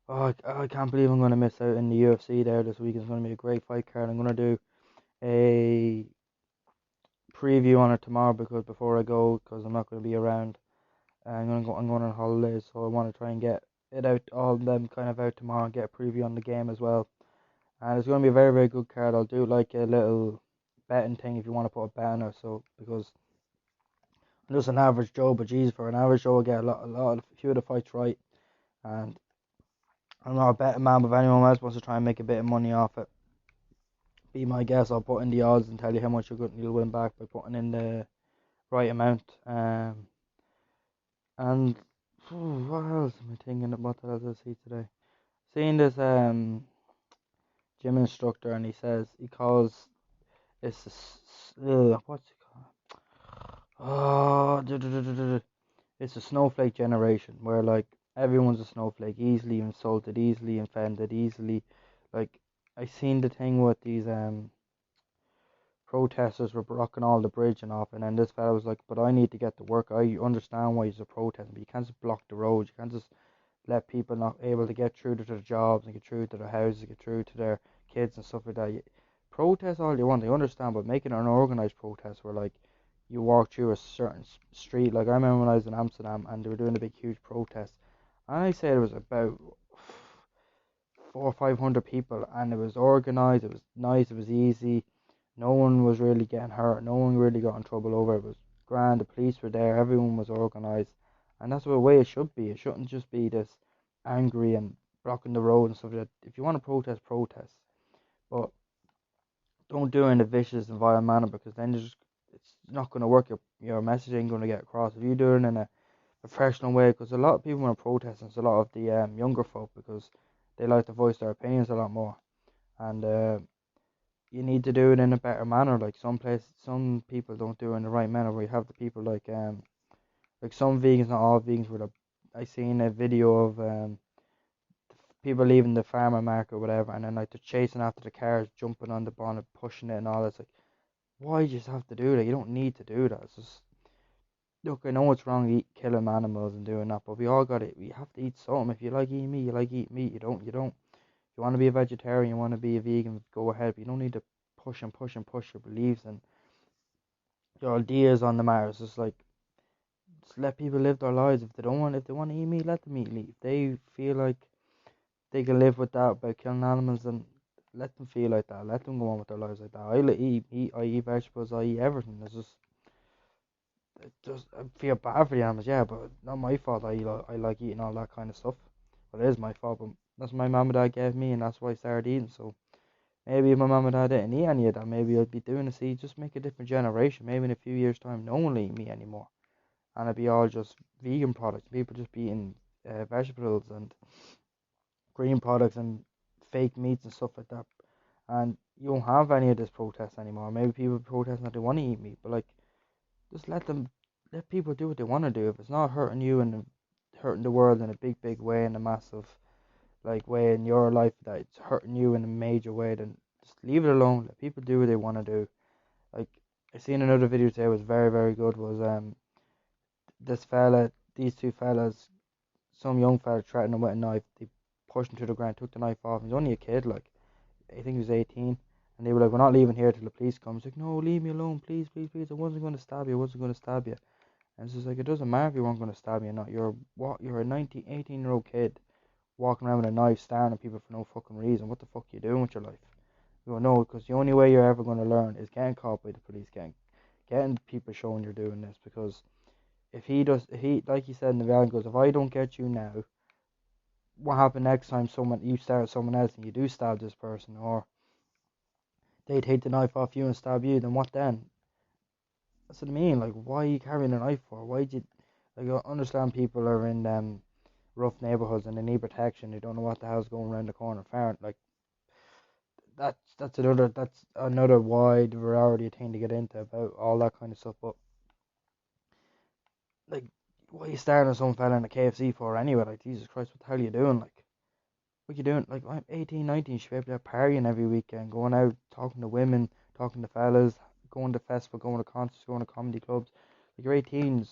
Oh, I can't believe I'm going to miss out in the UFC there this week. It's going to be a great fight card. I'm going to do a preview on it tomorrow because before I go, because I'm not going to be around. I'm going on holidays, so I want to try and get it out, all of them kind of out tomorrow and get a preview on the game as well. And it's going to be a very, very good card. I'll do like a little betting thing if you want to put a bet on it. So because I'm just an average Joe, but geez, for an average Joe, I get a few of the fights right. And I'm not a betting man, but if anyone else wants to try and make a bit of money off it, be my guest. I'll put in the odds and tell you how much you'll win back by putting in the right amount. And what else am I thinking about that I see today? Seeing this gym instructor, and he calls it's what's it called? Oh, it's a snowflake generation where like everyone's a snowflake, easily insulted, easily offended, easily like I seen the thing with these protesters were blocking all the bridge and off, and then this fella was like, "But I need to get to work. I understand why you're protesting, but you can't just block the roads. You can't just let people not able to get through to their jobs and get through to their houses, get through to their kids and stuff like that. Protest all you want, I understand, but making it an organised protest where like you walk through a certain street. Like I remember when I was in Amsterdam and they were doing a big huge protest, and I say there was about 400 or 500 people, and it was organised, it was nice, it was easy. No one was really getting hurt. No one really got in trouble over it. It was grand. The police were there. Everyone was organised, and that's the way it should be. It shouldn't just be this angry and blocking the road and stuff like that. If you want to protest, protest, but don't do it in a vicious and violent manner because then it's not going to work. Your message ain't going to get across. If you do it in a professional way, because a lot of people want to protest, and it's a lot of the younger folk because they like to voice their opinions a lot more, and you need to do it in a better manner. Like some people don't do it in the right manner. Where you have the people like some vegans, not all vegans, where I seen a video of people leaving the farmer market or whatever, and then like they're chasing after the cars, jumping on the bonnet, pushing it, and all. It's like, why do you just have to do that? You don't need to do that. It's just look, I know it's wrong killing animals and doing that, but we all got it. We have to eat something. If you like eating meat, you like eating meat. You don't. You don't. You want to be a vegetarian, you want to be a vegan, go ahead. But you don't need to push and push and push your beliefs and your ideas on the matter. It's just like just let people live their lives. If they want to eat meat, let them eat meat. If they feel like they can live with that by killing animals, then let them feel like that. Let them go on with their lives like that. Eat meat, I eat vegetables, I eat everything. It just I feel bad for the animals, yeah, but not my fault. I like eating all that kind of stuff. Well, it is my fault, but that's my mum and dad gave me, and that's why I started eating. So maybe if my mum and dad didn't eat any of that, maybe I'd be doing it. See, just make a different generation. Maybe in a few years' time, no one will eat meat anymore, and it'd be all just vegan products. People just be eating vegetables and green products and fake meats and stuff like that. And you won't have any of this protest anymore. Maybe people protesting that they want to eat meat, but like just let people do what they want to do. If it's not hurting you and hurting the world in a big, big way, in a massive like way in your life that it's hurting you in a major way, then just leave it alone. Let people do what they want to do. Like I seen another video today was very, very good. Was these two fellas, some young fella threatened him with a knife. They pushed him to the ground, took the knife off. He's only a kid, like I think he was 18. And they were like, "We're not leaving here till the police come." He's like, "No, leave me alone, please, please, please. I wasn't going to stab you. I wasn't going to stab you." And it's just like, it doesn't matter if you weren't going to stab me or not. You're a 19, 18-year-old kid walking around with a knife, staring at people for no fucking reason. What the fuck are you doing with your life? You go, no, because the only way you're ever going to learn is getting caught by the police, getting people showing you're doing this. Because if he, like he said in the video, goes, if I don't get you now, what happened next time you start someone else and you do stab this person, or they take the knife off you and stab you, then what then? That's what I mean. Like, why are you carrying a knife for? Why did you, like, I understand people are in rough neighborhoods and they need protection. They don't know what the hell's going around the corner. Fair, like that's another wide variety of thing to get into about all that kind of stuff. But like, what are you staring at some fella in a KFC for anyway? Like, Jesus Christ, what the hell are you doing? Like, what you doing? Like, I'm 18, 19, you should be able to partying every weekend, going out, talking to women, talking to fellas, going to festival, going to concerts, going to comedy clubs. Like, you're 18,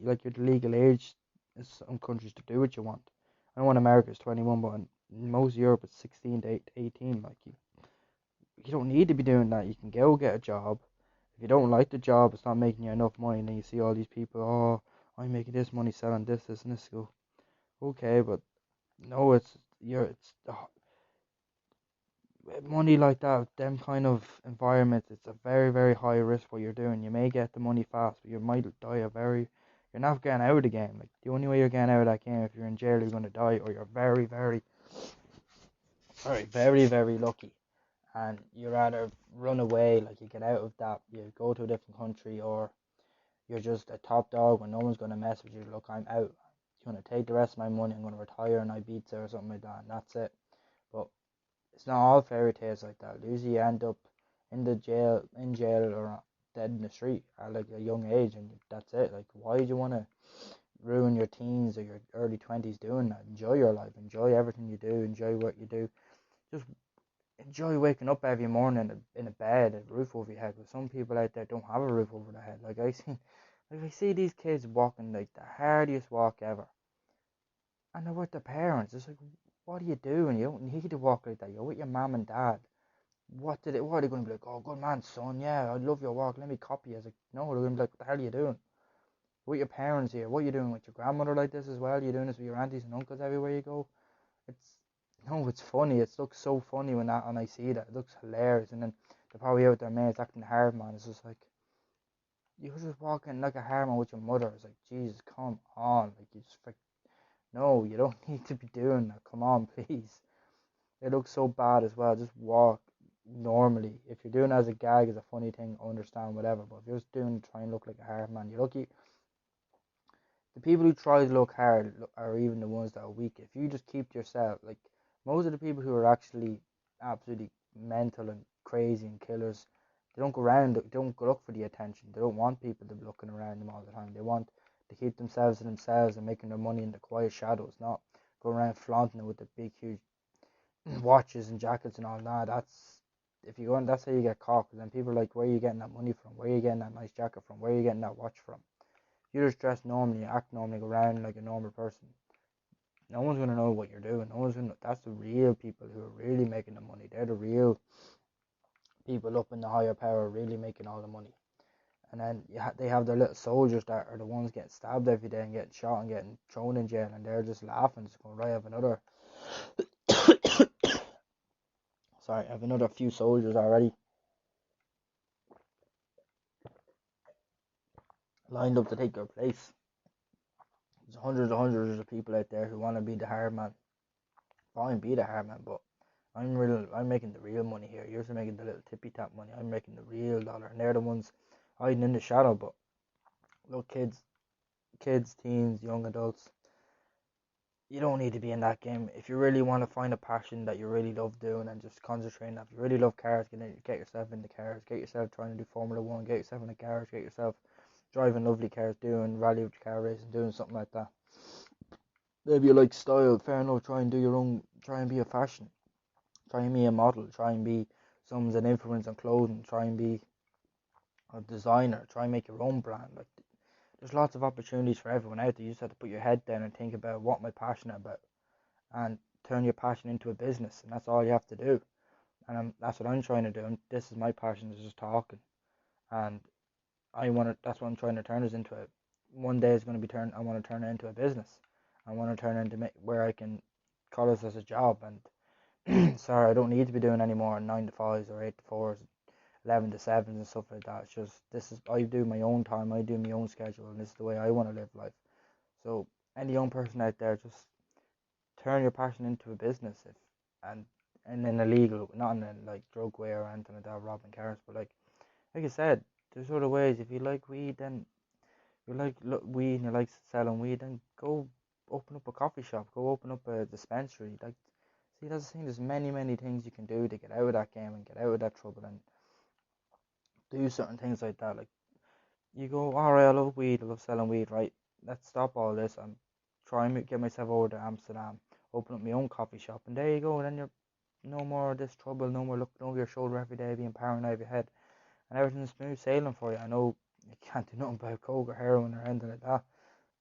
like you're the legal age in some countries to do what you want. I know in America it's 21, but in most Europe it's 16 to 18. Like you don't need to be doing that. You can go get a job. If you don't like the job, it's not making you enough money, and then you see all these people, oh, I'm making this money selling this, this, and this. Go, okay, but no, money like that, them kind of environments. It's a very, very high risk what you're doing. You may get the money fast, but you might die You're not getting out of the game. Like the only way you're getting out of that game, if you're in jail, you're gonna die, or you're very, very, very, very, very lucky and you rather run away, like you get out of that, you go to a different country, or you're just a top dog when no one's going to mess with you. Look, I'm out. I'm going to take the rest of my money, I'm going to retire in Ibiza or something like that, and that's it. But it's not all fairy tales like that. Usually you end up in jail or dead in the street at like a young age, and that's it. Like, why do you want to ruin your teens or your early 20s doing that? Enjoy your life, enjoy everything you do, enjoy what you do. Just enjoy waking up every morning in a bed, a roof over your head. But some people out there don't have a roof over their head. I see these kids walking like the hardest walk ever, and they're with their parents. It's like, what are you doing? You don't need to walk like that. You're with your mom and dad. What are they going to be like? Oh, good man, son. Yeah, I love your walk. Let me copy you. I was like, no, they're going to be like, what the hell are you doing? With your parents here. What are you doing with your grandmother like this as well? Are you doing this with your aunties and uncles everywhere you go? It's no, it's funny. It looks so funny when I see that. It looks hilarious, and then they're probably out there, mates acting hard, man. It's just like you're just walking like a hard man with your mother. It's like, Jesus, come on, like you just like, no, you don't need to be doing that. Come on, please. It looks so bad as well. Just walk normally. If you're doing it as a gag, as a funny thing, I understand whatever. But if you're just doing try and look like a hard man, you're lucky. The people who try to look hard are even the ones that are weak. If you just keep to yourself, like most of the people who are actually absolutely mental and crazy and killers, they don't go around, they don't go look for the attention. They don't want people to be looking around them all the time. They want to keep themselves to themselves and making their money in the quiet shadows, not go around flaunting it with the big, huge watches and jackets and all that. That's if you go on, that's how you get caught. Because then people are like, where are you getting that money from? Where are you getting that nice jacket from? Where are you getting that watch from? You just dress normally, act normally, go around like a normal person. No one's gonna know what you're doing. No one's gonna. That's the real people who are really making the money. They're the real people up in the higher power, really making all the money. And then they have their little soldiers that are the ones getting stabbed every day and getting shot and getting thrown in jail, and they're just laughing, just going, right, I have another. Sorry, I have another few soldiers already lined up to take their place. There's hundreds of people out there who want to be the hard man. Fine, be the hard man, but I'm making the real money here. You're making the little tippy tap money. I'm making the real dollar, and they're the ones hiding in the shadow. But look, kids, teens, young adults, you don't need to be in that game. If you really want to find a passion that you really love doing and just concentrate on that, if you really love cars, get yourself into cars, get yourself trying to do Formula One, get yourself in a garage, get yourself driving lovely cars, doing rally car racing, doing something like that. Maybe you like style, fair enough. Try and do your own. Try and be a fashion. Try and be a model. Try and be someone's an influence on clothing. Try and be a designer. Try and make your own brand. Like there's lots of opportunities for everyone out there. You just have to put your head down and think about what am I passionate about, and turn your passion into a business. And that's all you have to do. And that's what I'm trying to do. And this is my passion, is just talking. And That's what I'm trying to turn this into. One day it's going to be turned. I want to turn it into a business. I want to turn it into where I can call this as a job. And sorry, I don't need to be doing any more 9 to 5s or 8 to 4s, 11 to 7s and stuff like that. It's just I do my own time. I do my own schedule, and this is the way I want to live life. So any young person out there, just turn your passion into a business, and in a legal, not in a like drug way or anything like that, robbing cars, but like I said, there's other ways. If you like weed, then you like weed and you like selling weed, then go open up a coffee shop, go open up a dispensary. Like, see, that's the thing. There's many things you can do to get out of that game and get out of that trouble and do certain things like that. Like, you go, all right, I love weed, I love selling weed, right? Let's stop all this. I'm trying to get myself over to Amsterdam, open up my own coffee shop, and there you go. And then you're no more of this trouble, no more looking over your shoulder every day, being paranoid of your head, and everything's smooth sailing for you. I know you can't do nothing about coke or heroin or anything like that,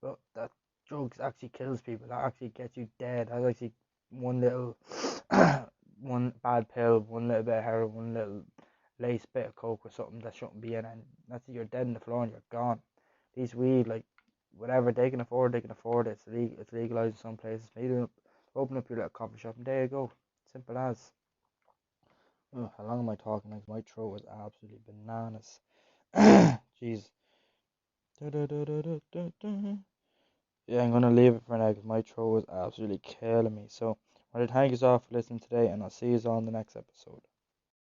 but that drugs actually kills people. That actually gets you dead. That actually one little, one bad pill, one little bit of heroin, one little lace bit of coke or something that shouldn't be in, and that's it, you're dead on the floor and you're gone. These weed, like whatever they can afford, they can afford it. It's legalized in some places. Maybe open up your little coffee shop and there you go. Simple as. Oh, how long am I talking? Like my throat is absolutely bananas. Jeez. Yeah, I'm gonna leave it for now because my throat is absolutely killing me. So, I want to thank you all for listening today, and I'll see you all in the next episode.